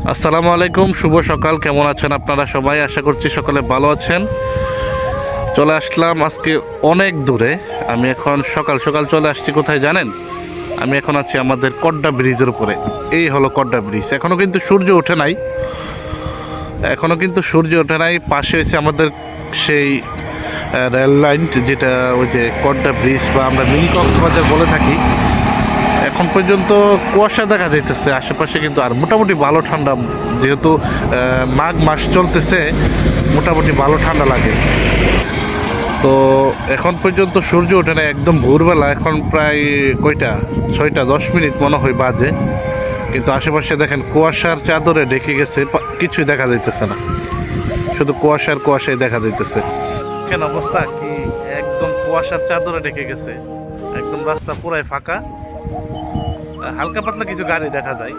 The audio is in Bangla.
আসসালামু আলাইকুম, শুভ সকাল। কেমন আছেন আপনারা সবাই? আশা করছি সকালে ভালো আছেন। চলে আসলাম আজকে অনেক দূরে। আমি এখন সকাল সকাল চলে আসছি কোথায় জানেন? আমি এখন আছি আমাদের কড্ডা ব্রিজের উপরে। এই হলো কড্ডা ব্রিজ। এখনও কিন্তু সূর্য ওঠে নাই, পাশে হয়েছে আমাদের সেই রেল লাইন, যেটা ওই যে কড্ডা ব্রিজ বা আমরা মিনি কক্সবাজার বলে থাকি। এখন পর্যন্ত কুয়াশা দেখা যাইতেছে আশেপাশে, কিন্তু আর মোটামুটি ভালো ঠান্ডা। যেহেতু মাঘ মাস চলতেছে, মোটামুটি ভালো ঠান্ডা লাগে। তো এখন পর্যন্ত সূর্য ওঠে না, একদম ভোরবেলা। এখন প্রায় কয়টা, 6:10 মনে হয় বাজে। কিন্তু আশেপাশে দেখেন কুয়াশার চাদরে ঢেকে গেছে, কিছুই দেখা যাইতেছে না, শুধু কুয়াশাই দেখা যাইতেছে। কেন অবস্থা কি, একদম কুয়াশার চাদরে ঢেকে গেছে, একদম রাস্তা পুরাই ফাঁকা। হালকা পাতলা কিছু গাড়ি দেখা যায়।